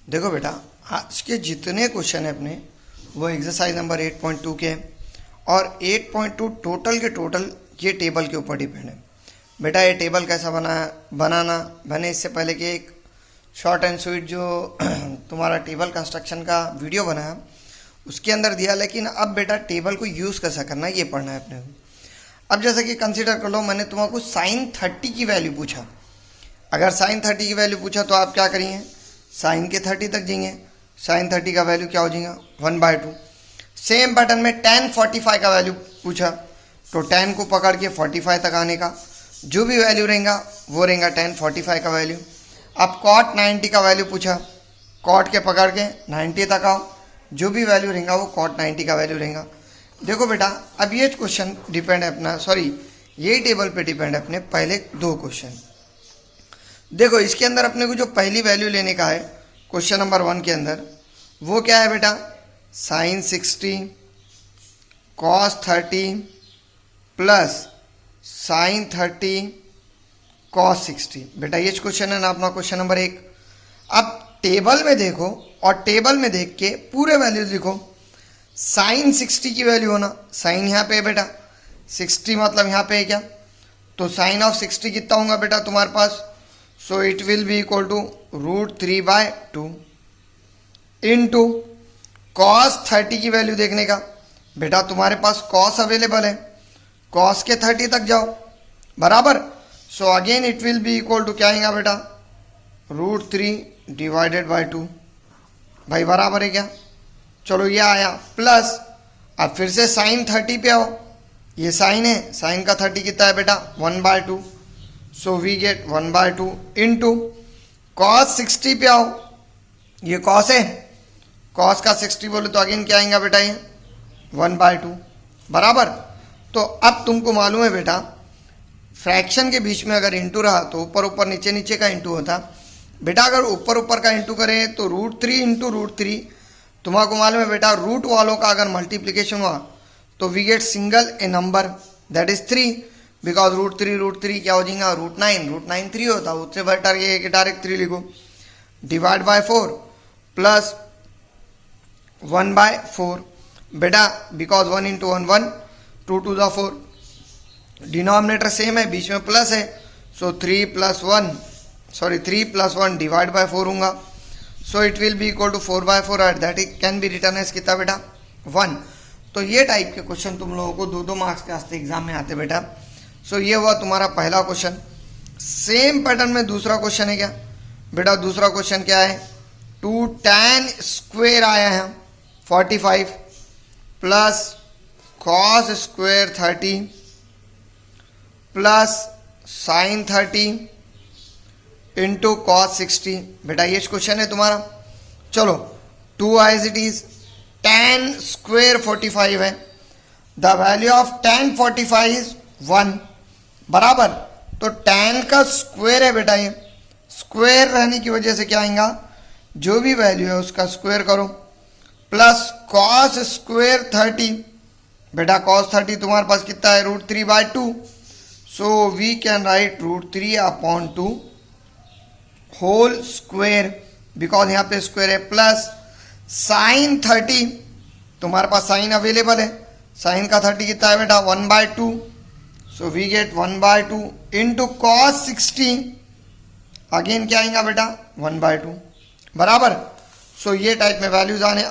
देखो बेटा, आज के जितने क्वेश्चन है अपने वो एक्सरसाइज नंबर 8.2 के हैं और 8.2 टोटल के टोटल ये टेबल के ऊपर डिपेंड है। बेटा ये टेबल कैसा बनाना बने इससे पहले कि एक शॉर्ट एंड स्वीट जो तुम्हारा टेबल कंस्ट्रक्शन का वीडियो बना है उसके अंदर दिया, लेकिन अब बेटा टेबल को यूज़ कैसा करना है ये पढ़ना है अपने को। अब जैसे कि कंसिडर कर लो मैंने तुमको साइन 30 की वैल्यू पूछा। अगर साइन 30 की वैल्यू पूछा तो आप क्या करिए, साइन के 30 तक जाएंगे। साइन 30 का वैल्यू क्या हो जाएगा 1/2। सेम पैटर्न में tan 45 का वैल्यू पूछा तो tan को पकड़ के 45 तक आने का जो भी वैल्यू रहेगा वो रहेगा tan 45 का वैल्यू। अब cot 90 का वैल्यू पूछा, cot के पकड़ के 90 तक आओ, जो भी वैल्यू रहेगा वो cot 90 का वैल्यू रहेगा। देखो बेटा, अब ये क्वेश्चन डिपेंड है अपना, सॉरी यही टेबल पे डिपेंड है अपने पहले दो क्वेश्चन। देखो इसके अंदर अपने को जो पहली वैल्यू लेने का है क्वेश्चन नंबर 1 के अंदर वो क्या है बेटा, sine 60 cos 30 plus sine 30 cos 60। बेटा ये क्वेश्चन है ना अपना क्वेश्चन नंबर 1। अब टेबल में देखो और टेबल में देख के पूरे वैल्यूज लिखो। साइन 60 की वैल्यू होना, साइन यहाँ पे है बेटा, 60 मतलब यहाँ पे है क्या, तो साइन ऑफ 60 कितना होगा बेटा तुम्हारे पास, so it will be equal to √3/2 into cos 30 की वैल्यू देखने का। बेटा तुम्हारे पास कॉस अवेलेबल है, कॉस के 30 तक जाओ बराबर। So again it will be equal to क्या आएगा बेटा √3/2 भाई बराबर है क्या। चलो ये आया प्लस, अब फिर से साइन 30 पे आओ, ये साइन है, साइन का 30 कितना है बेटा 1/2, so we get 1/2 into cos 60 पे आओ, ये कॉस है, कॉस का 60 बोले तो अगेन क्या आएगा बेटा ये 1/2 बराबर। तो अब तुमको मालूम है बेटा फ्रैक्शन के बीच में अगर इंटू रहा तो ऊपर ऊपर नीचे नीचे का इंटू होता। बेटा अगर ऊपर ऊपर का इंटू करें तो √3 इंटू √3, तुम्हारा मालूम है बेटा रूट वालों का अगर मल्टीप्लीकेशन हुआ तो we get single a number that is 3, because √3 क्या हो जाएगा √9 3 होता, उससे बेटर ये कि डायरेक्ट 3 लिखो, डिवाइड बाय 4 प्लस 1/4 बेटा, बिकॉज 1 इंटू 1 1, 2 2 ज़ा 4, डिनोमिनेटर सेम है बीच में प्लस है, सो 3 + 1 डिवाइड बाय 4 होगा, so it will be equal to 4/4 at that it can be return as कितना बेटा 1। तो ये टाइप के क्वेश्चन तुम लोगों को 2-2 मार्क्स के वास्ते एग्जाम में आते बेटा। सो ये हुआ तुम्हारा पहला क्वेश्चन। सेम पैटर्न में दूसरा क्वेश्चन है क्या बेटा, दूसरा क्वेश्चन क्या है 2 tan स्क्वेयर आया है 45 plus cos square 30 plus sine 30 into cos 60। बेटा ये क्वेश्चन है तुम्हारा। चलो 2 as it is, tan square 45 है, the value of tan 45 is 1 बराबर। तो tan का स्क्वेयर है बेटा, ये स्क्वेयर रहने की वजह से क्या आएगा, जो भी वैल्यू है उसका स्क्वेयर करो, प्लस कॉस स्क्वेयर 30। बेटा कॉस 30 तुम्हारे पास कितना है √3/2, so we can write √3/2 whole square, because यहाँ पे स्क्वेयर है, प्लस साइन 30 तुम्हारे पास साइन अवेलेबल है, साइन का 30 कितना है बेटा 1/2, so we get 1/2 into cos 60, again क्या आएगा बेटा 1/2 बराबर। सो ये टाइप में वैल्यूज आने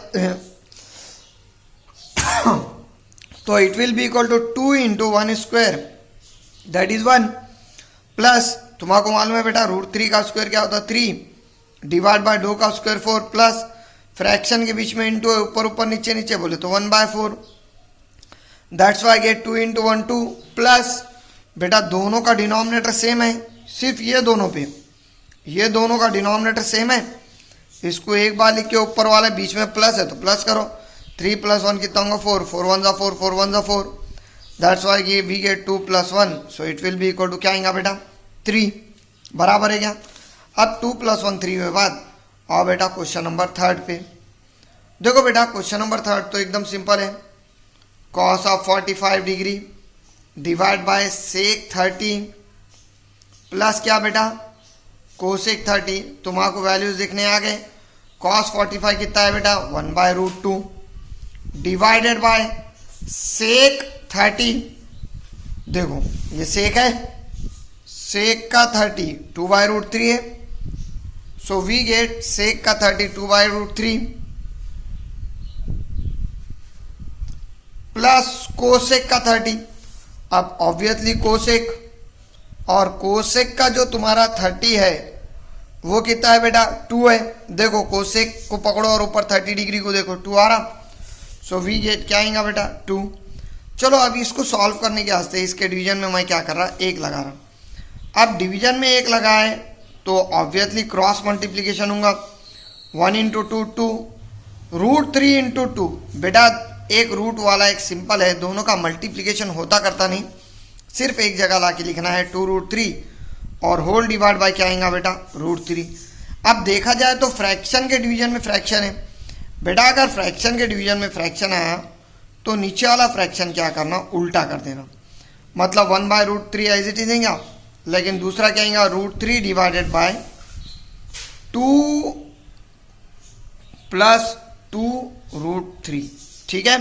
तो it will be equal to 2 into 1 square that is 1 plus तुम्हारा मालूम है बेटा √3 का स्क्वायर क्या होता है 3, डिवाइड बाय 2 का स्क्वायर 4, प्लस फ्रैक्शन के बीच में इंटू ऊपर ऊपर नीचे नीचे बोले तो 1/4, that's why get 2 into 1 2 plus बेटा दोनों का डिनोमिनेटर सेम है, सिर्फ ये दोनों पे, ये दोनों का डिनोमिनेटर सेम है, इसको एक बार लिख के ऊपर वाले बीच में प्लस है तो प्लस करो, 3 + 1 कितना होगा 4, 4 1 ज़ा 4, 4 1 ज़ा 4, that's why we get 2 + 1, so it will be equal to क्या आएगा बेटा 3 बराबर है क्या। अब 2 + 1 3 के बाद आओ बेटा क्वेश्चन नंबर 3 पे। देखो बेटा क्वेश्चन नंबर 3 तो एकदम सिंपल है, cos of 45 degree divide by sec 30 plus क्या बेटा कोसेक 30, तुम्हारा वैल्यूज देखने आ गए, कॉस 45 कितना है बेटा 1/√2 डिवाइडेड बाय सेक 30। देखो ये सेक है, सेक का 30 2/√3 है, सो वी गेट सेक का 30 2/√3 प्लस कोसेक का 30। अब ऑब्वियसली कोसेक और कोसेक का जो तुम्हारा 30 है वो कितना है बेटा 2 है। देखो कोसेक को पकड़ो और ऊपर 30 डिग्री को देखो 2 आ रहा, सो वी गेट क्या आएगा बेटा 2। चलो अब इसको सॉल्व करने के वास्ते इसके डिवीजन में मैं क्या कर रहा 1 लगा रहा। अब डिवीजन में 1 लगाए तो ऑब्वियसली क्रॉस मल्टीप्लीकेशन होगा 1 × 2 2 √3 × 2। बेटा एक रूट वाला एक सिंपल है, दोनों का मल्टीप्लीकेशन होता करता नहीं, सिर्फ एक जगह ला के लिखना है 2√3 और होल डिवाइड बाय क्या आएगा बेटा √3। अब देखा जाए तो फ्रैक्शन के डिवीजन में फ्रैक्शन है बेटा, अगर फ्रैक्शन के डिवीजन में फ्रैक्शन आया तो नीचे वाला फ्रैक्शन क्या करना उल्टा कर देना, मतलब 1/√3 एज इट इज आएगा, लेकिन दूसरा क्या आएगा √3 डिवाइडेड बाय 2 + 2√3। ठीक है।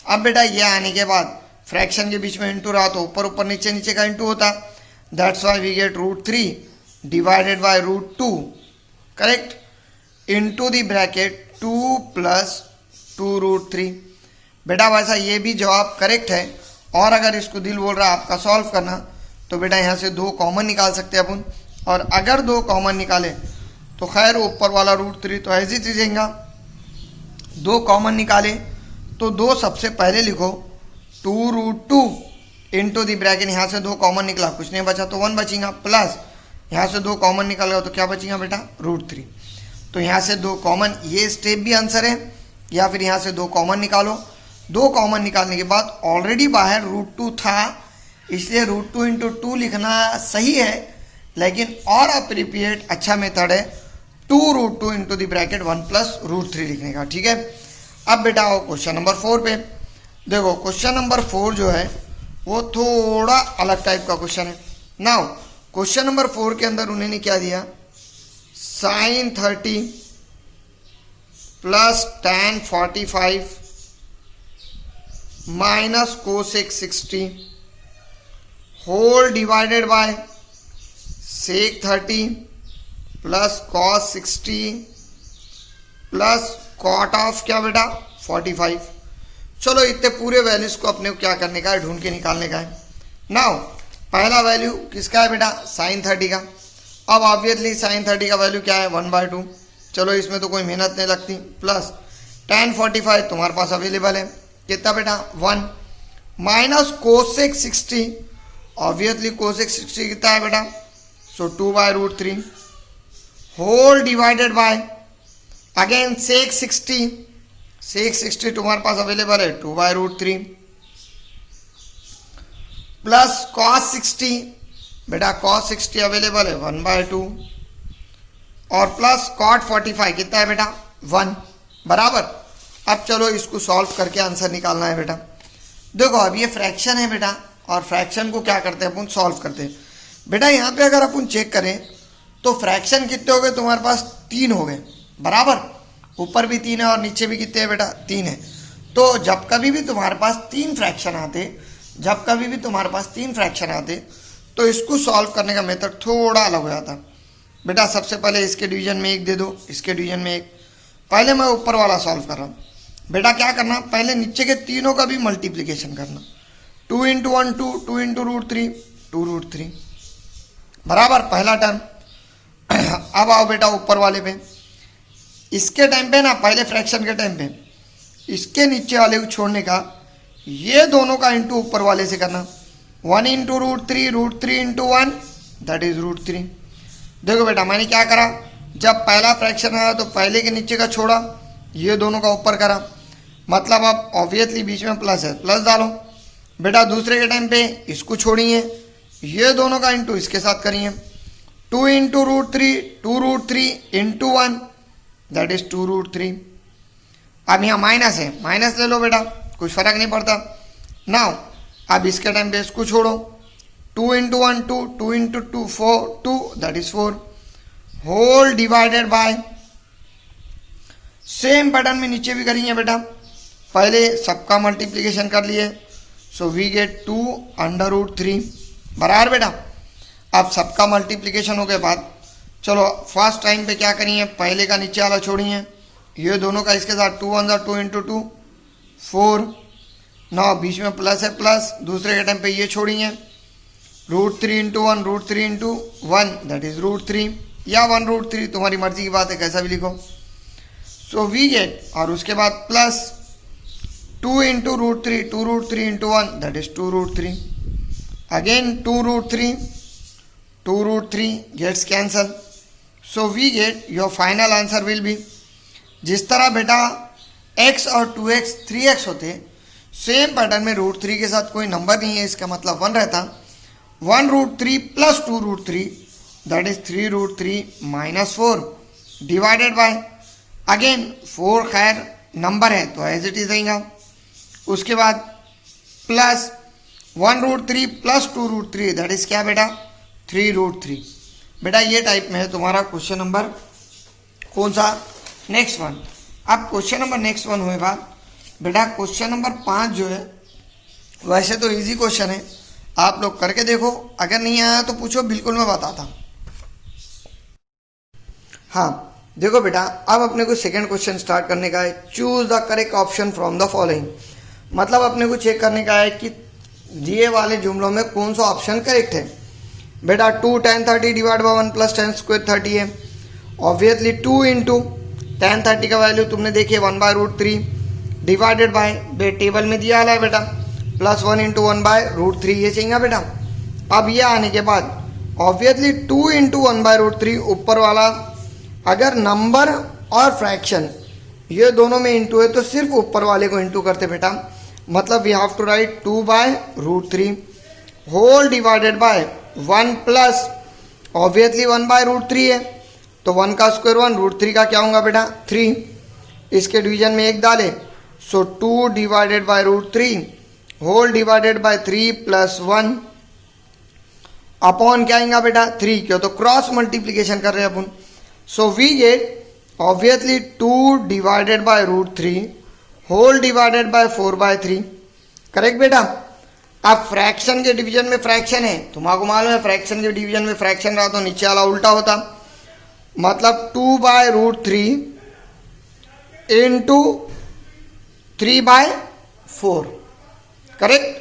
अब बेटा ये आने के बाद फ्रैक्शन के बीच में इंटू रहा तो ऊपर ऊपर नीचे नीचे का इंटू होता, that's why we get √3 divided by √2 correct into the bracket 2 + 2√3। बेटा वैसा ये भी जवाब करेक्ट है, और अगर इसको दिल बोल रहा है आपका सॉल्व करना तो बेटा यहाँ से 2 कॉमन निकाल सकते हैं अपन, और अगर 2 कॉमन निकाले तो खैर ऊपर वाला √3 तो ऐसी चीज रहेगा। 2 कॉमन निकाले तो 2 सबसे पहले लिखो 2√2 इंटू दी ब्रैकेट, यहाँ से 2 कॉमन निकला कुछ नहीं बचा तो 1 बचेगा, प्लस यहाँ से 2 कॉमन निकल गया तो क्या बचेगा बेटा √3। तो यहाँ से 2 कॉमन, ये स्टेप भी आंसर है, या फिर यहाँ से 2 कॉमन निकालो। 2 कॉमन निकालने के बाद ऑलरेडी बाहर √2 था, इसलिए √2 × 2 लिखना सही है, लेकिन और अप्रोप्रिएट अच्छा मेथड है 2√2 इंटू दी ब्रैकेट 1 + √3 लिखने का। ठीक है। अब बेटा आओ क्वेश्चन नंबर 4 पे। देखो क्वेश्चन नंबर 4 जो है वो थोड़ा अलग टाइप का क्वेश्चन है। नाउ क्वेश्चन नंबर 4 के अंदर उन्होंने क्या दिया, sin 30 + tan 45 minus cosec 60 whole divided by sec 30 plus cos 60 plus cot of क्या बेटा 45। चलो इतने पूरे वैल्यूज को अपने को क्या करने का है, ढूंढ के निकालने का है। नाउ पहला वैल्यू किसका है बेटा sin 30 का। अब ऑब्वियसली sin 30 का वैल्यू क्या है 1/2, चलो इसमें तो कोई मेहनत नहीं लगती, प्लस tan 45 तुम्हारे पास अवेलेबल है कितना बेटा 1, माइनस कोसेक 60, ऑब्वियसली कोसेक 60 कितना है बेटा, सो 2/√3 होल डिवाइडेड बाय अगेन सेक 60, सेक 60 तुम्हारे पास अवेलेबल है 2/√3 प्लस कॉस 60, बेटा कॉस 60 अवेलेबल है 1/2 और प्लस कॉट 45 कितना है बेटा 1 बराबर। अब चलो इसको सॉल्व करके आंसर निकालना है बेटा। देखो अब ये फ्रैक्शन है बेटा, और फ्रैक्शन को क्या करते हैं अपन सॉल्व करते हैं बेटा। यहाँ पे अगर अपन चेक करें तो फ्रैक्शन कितने हो गए तुम्हारे पास 3 हो गए बराबर, ऊपर भी 3 है और नीचे भी कितने हैं बेटा 3 है। तो जब कभी भी तुम्हारे पास 3 फ्रैक्शन आते, जब कभी भी तुम्हारे पास 3 फ्रैक्शन आते तो इसको सॉल्व करने का मेथड थोड़ा अलग हो जाता बेटा। सबसे पहले इसके डिवीजन में 1 दे दो, इसके डिवीजन में 1। पहले मैं ऊपर वाला सॉल्व कर रहा हूँ बेटा, क्या करना पहले नीचे के तीनों का भी मल्टीप्लीकेशन करना, 2 × 1 2, 2 × √3 2√3 बराबर पहला टर्म। अब आओ बेटा ऊपर वाले पे, इसके टाइम पे ना पहले फ्रैक्शन के टाइम पे इसके नीचे वाले को छोड़ने का, ये दोनों का इंटू ऊपर वाले से करना, 1 × √3 √3 × 1 दैट इज √3। देखो बेटा मैंने क्या करा, जब पहला फ्रैक्शन आया तो पहले के नीचे का छोड़ा, ये दोनों का ऊपर करा, मतलब अब ऑब्वियसली बीच में प्लस है प्लस डालो बेटा। दूसरे के टाइम पे इसको छोड़िए, ये दोनों का इंटू इसके साथ करिए, 2 × √3 2√3 × 1 दैट इज 2√3। अब यहाँ माइनस है, माइनस ले लो बेटा, कुछ फर्क नहीं पड़ता। नाउ अब इसके टाइम पे इसको छोड़ो, 2 × 1 2, 2 × 2 4 2 that is 4 whole divided by same pattern में नीचे भी करेंगे बेटा। पहले सबका मल्टीप्लिकेशन कर लिए, सो वी गेट 2√3 बराबर बेटा। अब सबका मल्टीप्लिकेशन हो के बाद चलो फर्स्ट टाइम पे क्या करिए, पहले का नीचे वाला छोड़िए, ये दोनों का इसके साथ 2 1 2 × 2 4, 9 बीच में प्लस है प्लस, दूसरे के टाइम पे ये छोड़िए, √3 × 1 √3 × 1 दैट इज √3 या 1√3, तुम्हारी मर्जी की बात है, कैसा भी लिखो। सो वी गेट, और उसके बाद plus 2 × √3 2√3 × 1 that is 2√3, again 2√3 gets cancel. So we get your final answer will be, जिस तरह बेटा x और 2x 3x होते, सेम पैटर्न में √3 के साथ कोई नंबर नहीं है, इसका मतलब 1 रहता, 1√3 plus 2√3 that is 3√3 - 4 divided by, again 4 खैर नंबर है तो एज इट इज रहेगा, उसके बाद प्लस 1√3 प्लस 2√3 दैट इज क्या बेटा 3√3। बेटा ये टाइप में है तुम्हारा क्वेश्चन नंबर कौन सा, नेक्स्ट वन। अब क्वेश्चन नंबर नेक्स्ट वन हुए बाद बेटा क्वेश्चन नंबर 5 जो है, वैसे तो इजी क्वेश्चन है, आप लोग करके देखो, अगर नहीं आया तो पूछो, बिल्कुल मैं बताता। हाँ देखो बेटा, अब अपने को सेकंड क्वेश्चन स्टार्ट करने का है, choose the correct option from the following. मतलब अपने को चेक करने का है कि दिए वाले जुमलों में कौन सा ऑप्शन करेक्ट है। बेटा 2 tan 30 divide by 1 plus tan square 30 है, ऑब्वियसली 2 × tan 30 का वैल्यू तुमने देखिए 1/√3 डिवाइडेड बाय, टेबल में दिया है बेटा, प्लस 1 × 1/√3 ये चाहिए बेटा। अब ये आने के बाद ऑब्वियसली 2 × 1/√3 ऊपर वाला, अगर नंबर और फ्रैक्शन ये दोनों में इंटू है तो सिर्फ ऊपर वाले को इंटू करते बेटा, मतलब we have to write 2/√3 whole divided by 1 plus, obviously 1/√3 है तो 1 का स्क्वायर 1, √3 का क्या होगा बेटा 3, इसके डिवीजन में 1 डाले, so 2 divided by √3 whole divided by 3 plus 1 upon क्या आएगा बेटा 3, क्यों तो क्रॉस मल्टीप्लीकेशन कर रहे हैं अपन। So we get obviously 2 divided by √3 whole divided by 4/3, correct बेटा। अब फ्रैक्शन के डिवीजन में फ्रैक्शन है, तुम्हारा मालूम है फ्रैक्शन के डिवीजन में फ्रैक्शन रहा तो नीचे वाला उल्टा होता, मतलब 2/√3 इंटू 3/4, करेक्ट।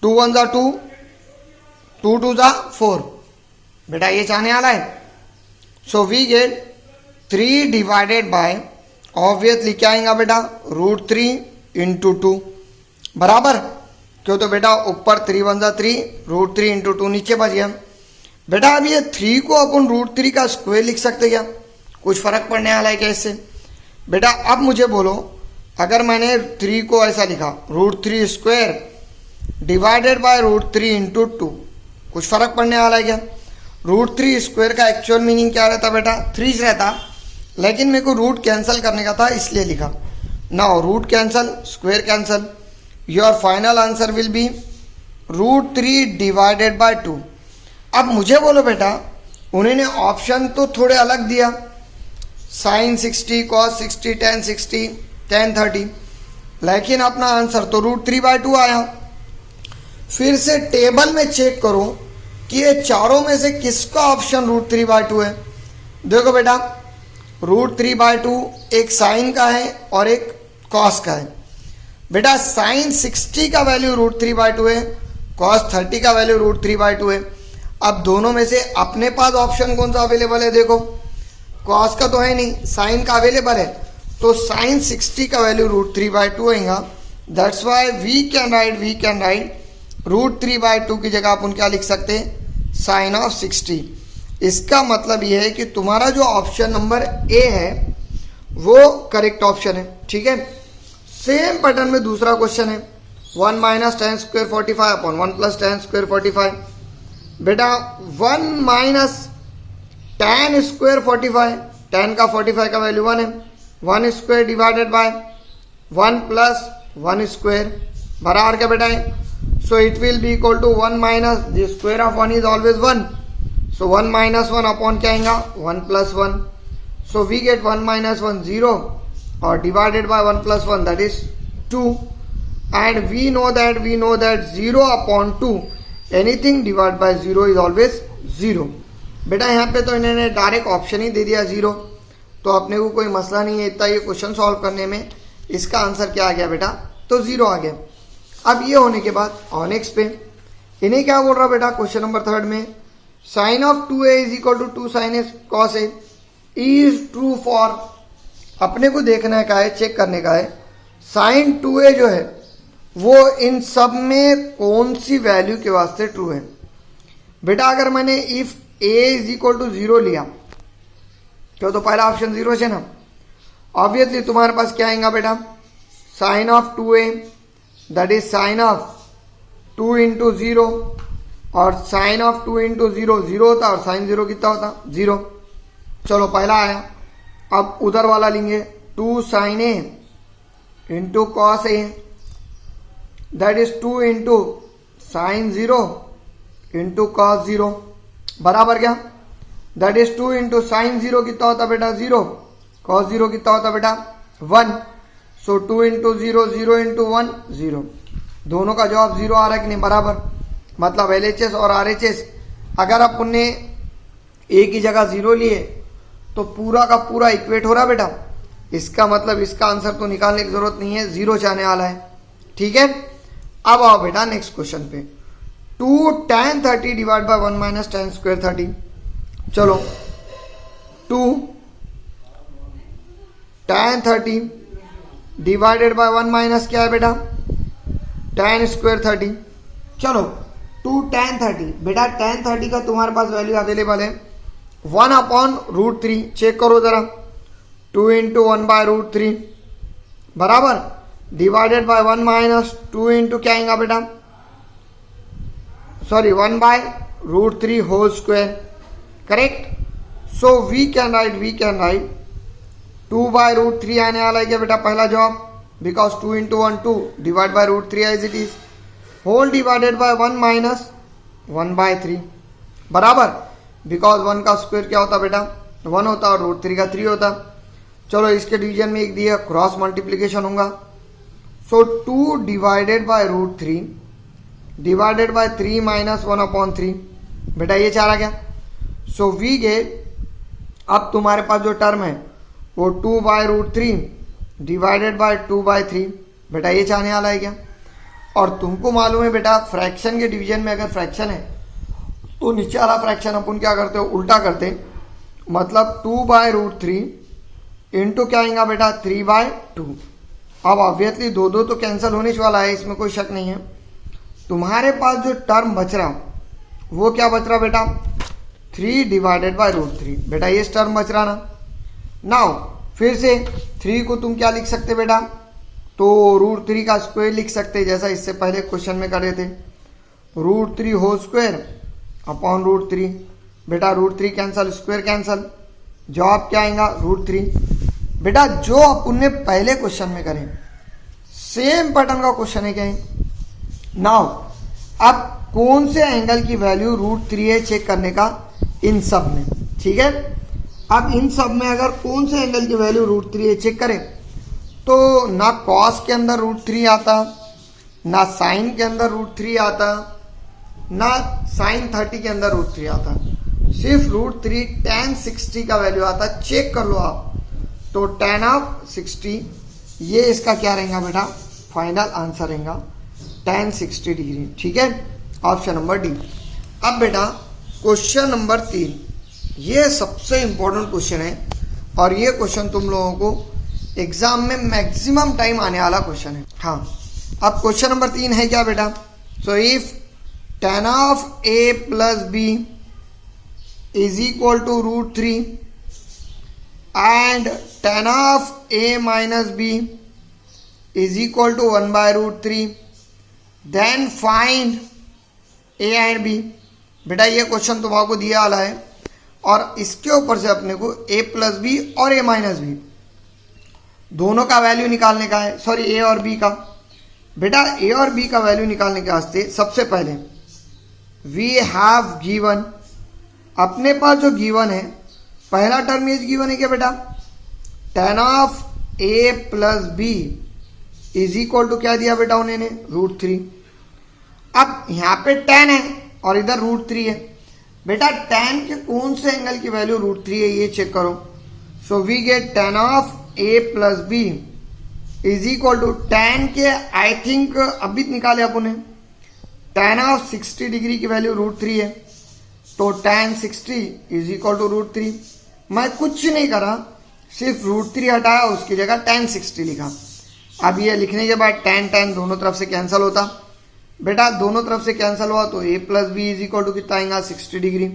2 1 = 2, 2 2 = 4, बेटा ये चाहने वाला है। So we get 3 divided by, obviously क्या आएगा बेटा √3 × 2 बराबर, क्यों तो बेटा ऊपर 3 1 = 3, √3 × 2 नीचे बच गया बेटा। अब ये 3 को अपन √3 का स्क्वायर लिख सकते क्या, कुछ फर्क पड़ने वाला है क्या इससे बेटा। अब मुझे बोलो, अगर मैंने 3 को ऐसा लिखा √3 स्क्वायर डिवाइडेड बाय √3 × 2, कुछ फर्क पड़ने वाला है क्या। √3 स्क्वायर का एक्चुअल मीनिंग क्या रहता बेटा 3 रहता, लेकिन मेरे को रूट कैंसिल करने का था इसलिए लिखा। Now root cancel, square cancel, your final answer will be √3 divided by 2। अब मुझे बोलो बेटा, उन्होंने ऑप्शन तो थोड़े अलग दिया, sin 60 cos 60 tan 60 tan 30, लेकिन अपना आंसर तो √3/2 आया। फिर से टेबल में चेक करो कि ये चारों में से किसका ऑप्शन √3/2 है। देखो बेटा √3/2 एक साइन का है और एक कॉस का है बेटा। साइन 60 का वैल्यू √3/2 है, कॉस 30 का वैल्यू √3/2 है। अब दोनों में से अपने पास ऑप्शन कौन सा अवेलेबल है, देखो कॉस का तो है नहीं, साइन का अवेलेबल है, तो साइन 60 का वैल्यू √3/2 आएगा। That's why we can write √3/2 की जगह अपन क्या लिख सकते हैं, साइन ऑफ 60। इसका मतलब यह है कि तुम्हारा जो ऑप्शन नंबर ए है वो करेक्ट ऑप्शन है, ठीक है। सेम पैटर्न में दूसरा क्वेश्चन है, 1 - tan square 45 upon 1 + tan square 45। बेटा 1 - tan स्क्वायर 45, tan का 45 का वैल्यू 1 है, 1 स्क्वायर डिवाइडेड बाय 1 + 1 स्क्वायर बराबर क्या बेटा है। So it will be equal to 1 - the square of 1 is always 1, so 1 - 1 upon क्या आएगा 1 + 1। So we get 1 minus 1 0 or divided by 1 plus 1 that is 2, and we know that 0 upon 2 anything divided by 0 is always 0. बेटा यहाँ पे तो इन्होंने direct option ही दे दिया 0, तो अपने को कोई मसला नहीं है इतना ये क्वेश्चन सॉल्व करने में. इसका आंसर क्या आ गया बेटा, तो 0 आ गया. अब ये होने के बाद और नेक्स्ट पे इन्हें क्या बोल रहा बेटा क्वेश्चन नंबर 3 में, sine of 2a is equal to 2 sine a cos a is true for, अपने को देखना है क्या है, चेक करने का है साइन 2a जो है वो इन सब में कौन सी वैल्यू के वास्ते ट्रू है. बेटा अगर मैंने if a is equal to 0 लिया क्यों, तो पहला ऑप्शन 0 है ना, ऑब्वियसली तुम्हारे पास क्या आएगा बेटा, sine of 2a that is sine of 2 into 0, और साइन ऑफ 2 इंटू 0 0 होता और साइन 0 कितना होता 0. चलो पहला आया. अब उधर वाला लेंगे 2 sine a into cos a that is 2 into sine 0 into cos 0 बराबर क्या, दैट इज 2 इंटू साइन 0 कितना होता बेटा 0, कॉस 0 कितना होता बेटा 1. सो 2 इंटू 0 0 इंटू 1 0, दोनों का जवाब 0 आ रहा है कि नहीं, बराबर. मतलब LHS और RHS अगर अपन ने ए की जगह 0 लिए तो पूरा का पूरा इक्वेट हो रहा बेटा, इसका मतलब इसका आंसर तो निकालने की जरूरत नहीं है, 0 जाने वाला है. ठीक है, अब आओ बेटा नेक्स्ट क्वेश्चन पे. 2 tan 30 divide by 1 minus tan square 30. चलो 2 tan 30 डिवाइडेड बाय 1 माइनस क्या है बेटा tan स्क्वायर 30. चलो 2 tan 30 बेटा tan 30 का तुम्हारे पास वैल्यू अवेलेबल है 1 अपॉन रूट 3. चेक करो जरा, 2 इंटू 1 बाय रूट 3 बराबर डिवाइडेड बाय 1 माइनस 2 इंटू क्या आएगा बेटा, sorry 1 by root 3 whole square. Correct. So we can write 2 by root 3 आने वाला है क्या बेटा पहला जवाब, because 2 into 1 2 divide by root 3 as it is whole divided by 1 minus 1 by 3 बराबर, बिकॉज 1 का स्क्वायर क्या होता बेटा 1 होता और रूट 3 का 3 होता. चलो इसके डिवीजन में एक दिया क्रॉस मल्टीप्लीकेशन होगा. So 2 divided by root 3 divided by 3 minus 1 upon 3 बेटा ये चाह रहा क्या. सो वी गेट, अब तुम्हारे पास जो टर्म है वो 2 by root 3 divided by 2 by 3 बेटा ये चाहने वाला है क्या. और तुमको मालूम है बेटा फ्रैक्शन के डिवीजन में अगर फ्रैक्शन है तो नीचे वाला फ्रैक्शन अपन क्या करते हो उल्टा करते, मतलब 2 बाय रूट 3 इंटू क्या आएगा बेटा 3 बाय 2. अब ऑब्वियसली दो तो कैंसिल होने वाला है, इसमें कोई शक नहीं है. तुम्हारे पास जो टर्म बच रहा वो क्या बच रहा बेटा 3 डिवाइडेड बाय रूट 3 बेटा ये टर्म बच रहा ना. नाउ फिर से 3 को तुम क्या लिख सकते बेटा, तो रूट 3 का स्क्वायर लिख सकते जैसा इससे पहले क्वेश्चन में करे थे, root 3 whole square upon root 3 बेटा रूट 3 कैंसल स्क्वायर कैंसल, जवाब क्या आएगा रूट 3. बेटा जो अपन ने पहले क्वेश्चन में करे सेम पैटर्न का क्वेश्चन है क्या है. नाउ अब कौन से एंगल की वैल्यू रूट 3 है चेक करने का इन सब में. ठीक है, अब इन सब में अगर कौन से एंगल की वैल्यू रूट 3 है चेक करें तो ना कॉस के अंदर रूट 3 आता, ना साइन के अंदर रूट 3 आता, ना साइन 30 के अंदर रूट 3 आता, सिर्फ रूट 3 tan 60 का वैल्यू आता. चेक कर लो आप, तो tan ऑफ 60 ये इसका क्या रहेगा बेटा फाइनल आंसर रहेगा tan 60 डिग्री. ठीक है, ऑप्शन नंबर डी. अब बेटा क्वेश्चन नंबर 3 ये सबसे इंपॉर्टेंट क्वेश्चन है और ये क्वेश्चन तुम लोगों को एग्जाम में मैक्सिमम टाइम आने वाला क्वेश्चन है. हाँ, अब क्वेश्चन नंबर 3 है क्या बेटा, so if tan of a plus b is equal to root 3 and tan of a minus b is equal to 1 by root 3 then find a and b. बेटा ये क्वेश्चन तुम्हारा दिया वाला है और इसके ऊपर से अपने को a प्लस बी और a माइनस बी दोनों का वैल्यू निकालने का है, सॉरी a और b का. बेटा a और b का वैल्यू निकालने के वास्ते सबसे पहले वी हैव गिवन, अपने पास जो गिवन है पहला टर्म ये गिवन है क्या बेटा, tan of a plus b is equal to क्या दिया बेटा उन्होंने, √3। अब यहाँ पे tan है और इधर √3 है। बेटा tan के कौन से एंगल की वैल्यू √3 है ये चेक करो। So we get tan of a plus b is equal to tan के आई थिंक अभी निकाले अपन ने, tan ऑफ 60 डिग्री की वैल्यू √3 है, तो tan 60 इज इक्वल टू √3। मैं कुछ नहीं करा, सिर्फ √3 हटाया, उसकी जगह tan 60 लिखा। अब ये लिखने के बाद tan दोनों तरफ से कैंसिल होता। बेटा दोनों तरफ से कैंसिल हुआ तो a plus b is equal to कितना आएगा, 60 डिग्री।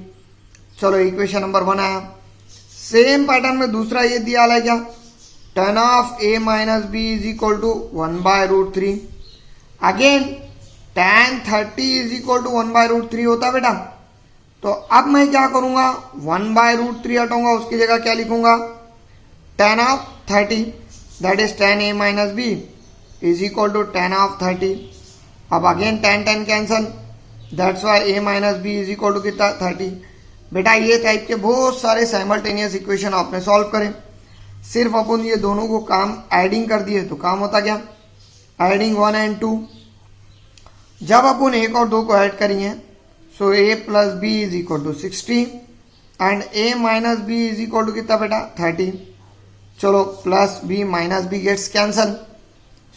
चलो इक्वेशन नंबर 1 आया। सेम पैटर्न में दूसरा ये दिया है क्या, tan of a minus b is equal to 1/√3। Again tan 30 is equal to 1/√3 होता बेटा। तो अब मैं क्या करूंगा, 1/√3 हटाऊंगा, उसकी जगह क्या लिखूंगा, tan of 30 that is tan a minus b is equal to tan of 30। अब again tan cancel, that's why a minus b is equal to कितना, 30। बेटा ये टाइप के बहुत सारे साइमल्टेनियस इक्वेशन आपने सॉल्व करें। सिर्फ अपन ये दोनों को काम एडिंग कर दिए तो काम होता क्या, एडिंग 1 and 2। जब अपन 1 और 2 को ऐड करेंगे, so a plus b is equal to 60 and a minus b is equal to कितना बेटा, 30। चलो plus b minus b gets cancel,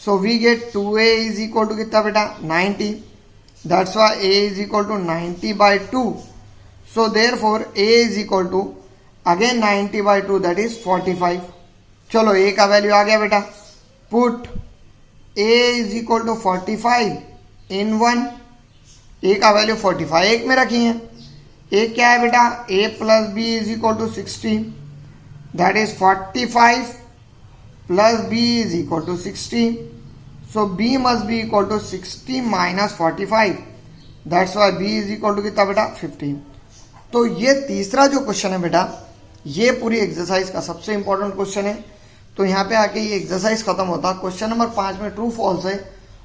so we get 2a is equal to कितना बेटा, 90। That's why a is equal to 90/2। So therefore a is equal to again 90/2 that is 45। चलो a का value आ गया बेटा, put a is equal to 45 in 1। a का value 45 एक में रखी है। a क्या है बेटा, a plus b is equal to 60 that is 45 plus b is equal to 60। So b must be equal to 60 minus 45 that's why b is equal to कितना बेटा, 15। तो ये तीसरा जो क्वेश्चन है बेटा, ये पूरी एक्सरसाइज का सबसे इंपॉर्टेंट क्वेश्चन है। तो यहाँ पे आके ये एक्सरसाइज खत्म होता। क्वेश्चन नंबर 5 में ट्रू फॉल्स है,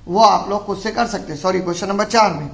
वो आप लोग खुद से कर सकते हैं। सॉरी, क्वेश्चन नंबर 4 में